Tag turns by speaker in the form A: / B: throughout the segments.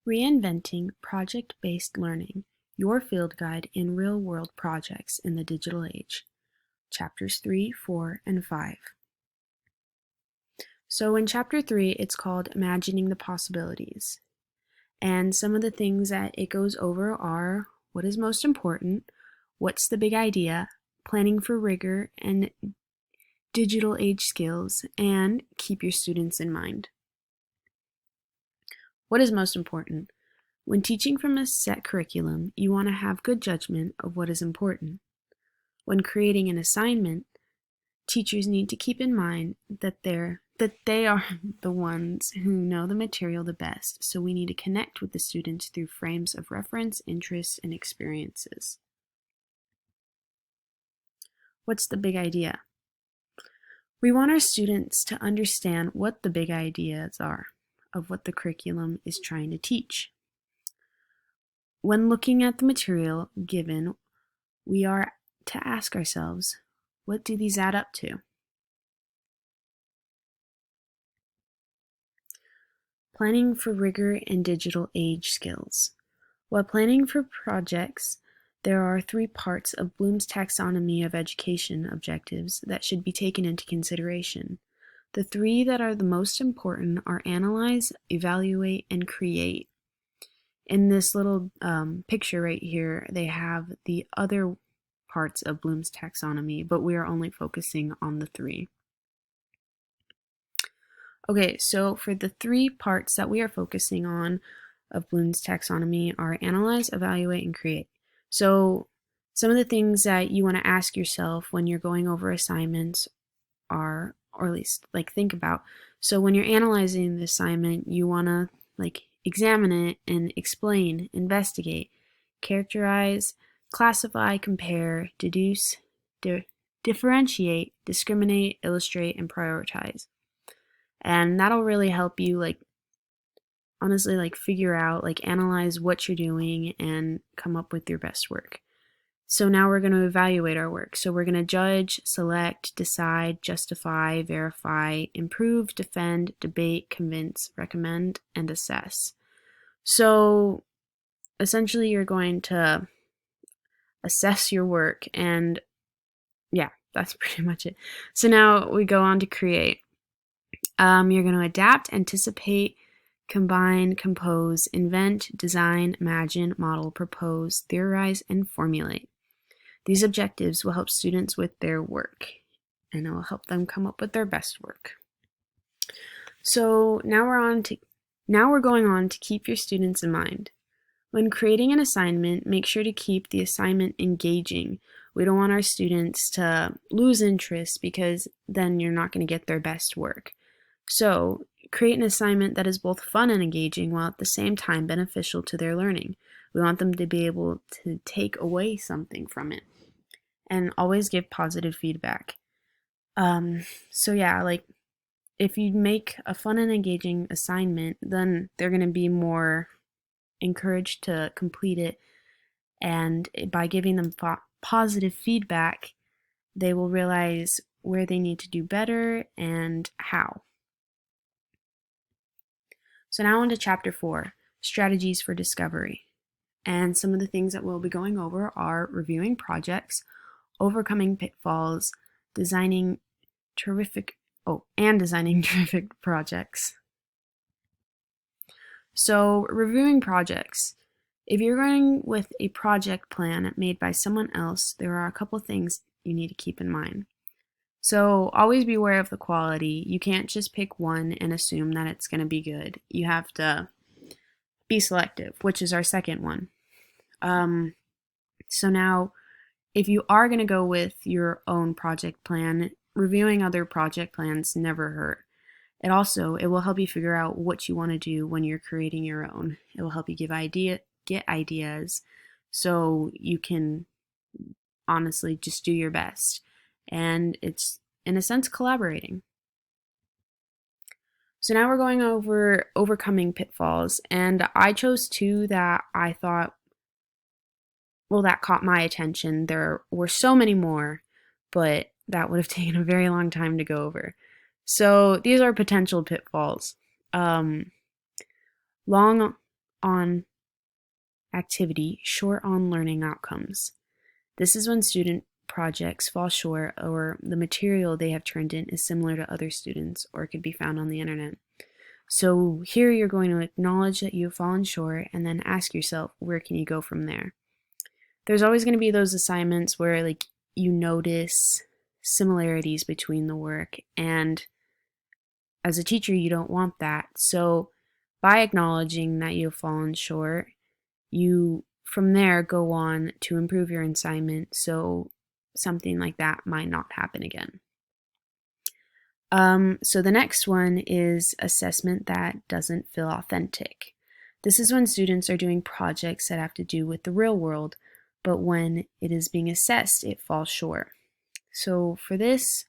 A: Reinventing Project-Based Learning, Your Field Guide in Real-World Projects in the Digital Age. Chapters 3, 4, and 5. So in Chapter 3, it's called Imagining the Possibilities. And some of the things that it goes over are what is most important, what's the big idea, planning for rigor and digital age skills, and keep your students in mind. What is most important? When teaching from a set curriculum, you want to have good judgment of what is important. When creating an assignment, teachers need to keep in mind that they are the ones who know the material the best, so we need to connect with the students through frames of reference, interests, and experiences. What's the big idea? We want our students to understand what the big ideas are of what the curriculum is trying to teach. When looking at the material given, we are to ask ourselves, what do these add up to? Planning for rigor and digital age skills. While planning for projects, there are 3 parts of Bloom's taxonomy of education objectives that should be taken into consideration. The 3 that are the most important are analyze, evaluate, and create. In this little picture right here, they have the other parts of Bloom's taxonomy, but we are only focusing on the 3. Okay, so for the 3 parts that we are focusing on of Bloom's taxonomy are analyze, evaluate, and create. So some of the things that you want to ask yourself when you're going over assignments are, or at least think about. So when you're analyzing the assignment, you want to examine it and explain, investigate, characterize, classify, compare, deduce, differentiate, discriminate, illustrate, and prioritize. And that'll really help you honestly figure out, analyze what you're doing and come up with your best work. So now we're going to evaluate our work. So we're going to judge, select, decide, justify, verify, improve, defend, debate, convince, recommend, and assess. So essentially you're going to assess your work, and yeah, that's pretty much it. So now we go on to create. You're going to adapt, anticipate, combine, compose, invent, design, imagine, model, propose, theorize, and formulate. These objectives will help students with their work, and it will help them come up with their best work. So now we're going on to keep your students in mind. When creating an assignment, make sure to keep the assignment engaging. We don't want our students to lose interest, because then you're not going to get their best work. So create an assignment that is both fun and engaging while at the same time beneficial to their learning. We want them to be able to take away something from it. And always give positive feedback. So yeah, if you make a fun and engaging assignment, then they're going to be more encouraged to complete it. And by giving them positive feedback, they will realize where they need to do better and how. So now on to Chapter 4, Strategies for Discovery. And some of the things that we'll be going over are reviewing projects, overcoming pitfalls, designing terrific projects. So reviewing projects. If you're going with a project plan made by someone else, there are a couple things you need to keep in mind. So always be aware of the quality. You can't just pick one and assume that it's going to be good. You have to be selective, which is our second one. So now, if you are going to go with your own project plan, reviewing other project plans never hurt. It will help you figure out what you want to do when you're creating your own. It will help you get ideas, so you can honestly just do your best. And it's, in a sense, collaborating. So now we're going over overcoming pitfalls, and I chose 2 that I thought, that caught my attention. There were so many more, but that would have taken a very long time to go over. So these are potential pitfalls. Long on activity, short on learning outcomes. This is when student projects fall short or the material they have turned in is similar to other students or could be found on the internet. So here you're going to acknowledge that you've fallen short and then ask yourself, where can you go from there? There's always going to be those assignments where you notice similarities between the work, and as a teacher you don't want that. So by acknowledging that you've fallen short, you from there go on to improve your assignment so something like that might not happen again. So the next one is assessment that doesn't feel authentic. This is when students are doing projects that have to do with the real world, but when it is being assessed, it falls short. So for this,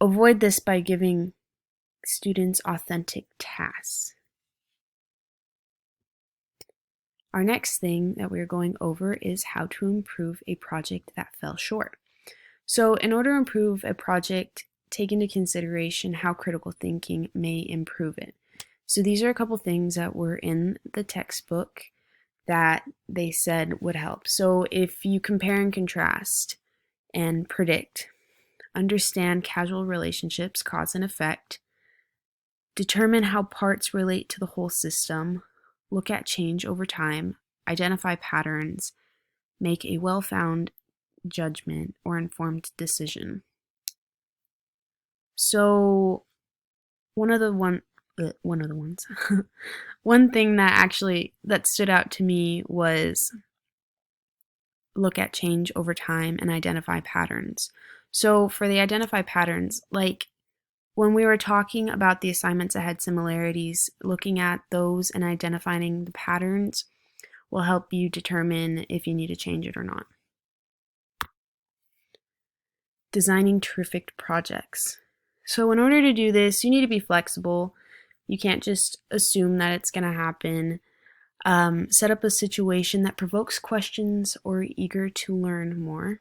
A: avoid this by giving students authentic tasks. Our next thing that we're going over is how to improve a project that fell short. So in order to improve a project, take into consideration how critical thinking may improve it. So these are a couple things that were in the textbook that they said would help. So if you compare and contrast and predict, understand causal relationships, cause and effect, determine how parts relate to the whole system, look at change over time, identify patterns, make a well-founded judgment or informed decision. So one thing that stood out to me was look at change over time and identify patterns. So for the identify patterns, when we were talking about the assignments that had similarities, looking at those and identifying the patterns will help you determine if you need to change it or not. Designing terrific projects. So in order to do this, you need to be flexible. You can't just assume that it's going to happen. Set up a situation that provokes questions or eager to learn more.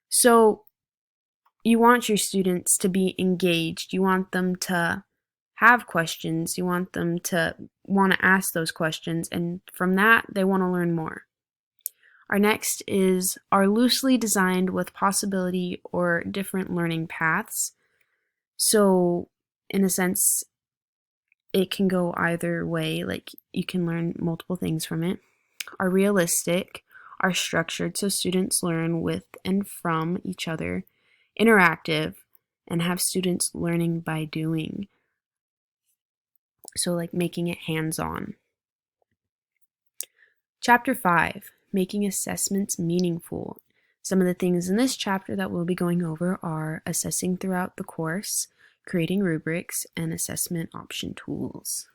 A: So you want your students to be engaged. You want them to have questions. You want them to want to ask those questions. And from that, they want to learn more. Our next are loosely designed with possibility or different learning paths. So in a sense, it can go either way. You can learn multiple things from it. Are realistic, are structured so students learn with and from each other, interactive, and have students learning by doing. So making it hands-on. Chapter 5, making assessments meaningful. Some of the things in this chapter that we'll be going over are assessing throughout the course, creating rubrics, and assessment option tools.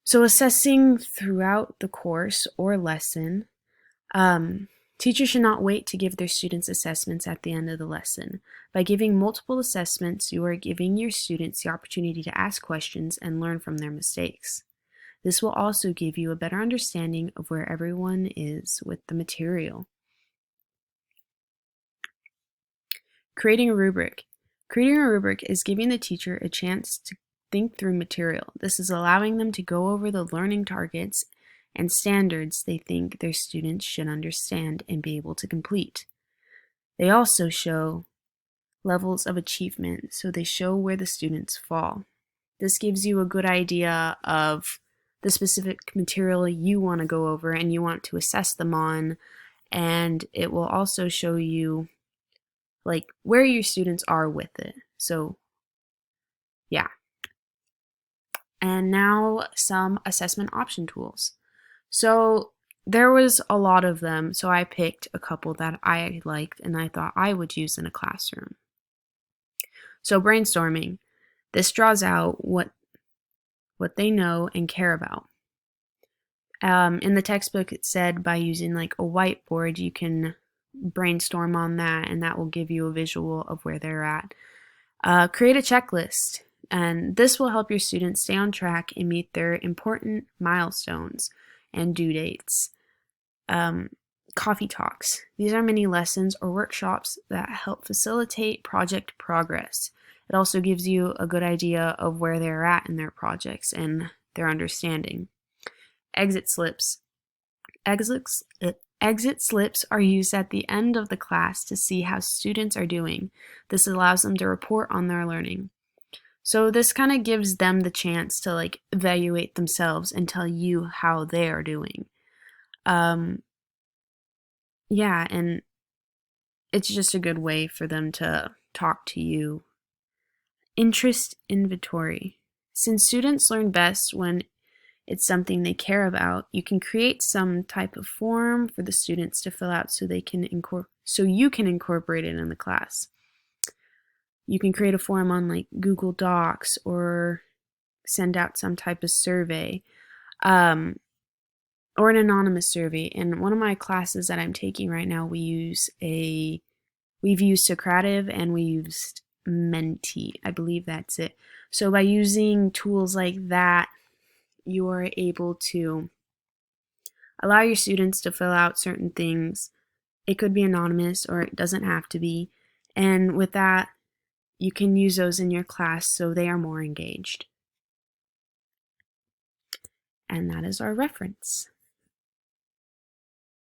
A: So assessing throughout the course or lesson, teachers should not wait to give their students assessments at the end of the lesson. By giving multiple assessments, you are giving your students the opportunity to ask questions and learn from their mistakes. This will also give you a better understanding of where everyone is with the material. Creating a rubric. Creating a rubric is giving the teacher a chance to think through material. This is allowing them to go over the learning targets and standards they think their students should understand and be able to complete. They also show levels of achievement, so they show where the students fall. This gives you a good idea of the specific material you want to go over and you want to assess them on, and it will also show you where your students are with it. So yeah. And now some assessment option tools. So there was a lot of them, so I picked a couple that I liked and I thought I would use in a classroom. So brainstorming. This draws out what they know and care about. In the textbook it said by using a whiteboard you can brainstorm on that, and that will give you a visual of where they're at. Create a checklist, and this will help your students stay on track and meet their important milestones and due dates. Coffee talks. These are mini lessons or workshops that help facilitate project progress. It also gives you a good idea of where they're at in their projects and their understanding. Exit slips. Exit slips are used at the end of the class to see how students are doing. This allows them to report on their learning. So this kind of gives them the chance to like evaluate themselves and tell you how they are doing. Yeah, and it's just a good way for them to talk to you. Interest inventory. Since students learn best when it's something they care about, you can create some type of form for the students to fill out so you can incorporate it in the class. You can create a form on like Google Docs or send out some type of survey, or an anonymous survey. In one of my classes that I'm taking right now, we've used Socrative and we used Menti. I believe that's it. So by using tools like that, you are able to allow your students to fill out certain things. It could be anonymous or it doesn't have to be. And with that, you can use those in your class so they are more engaged. And that is our reference.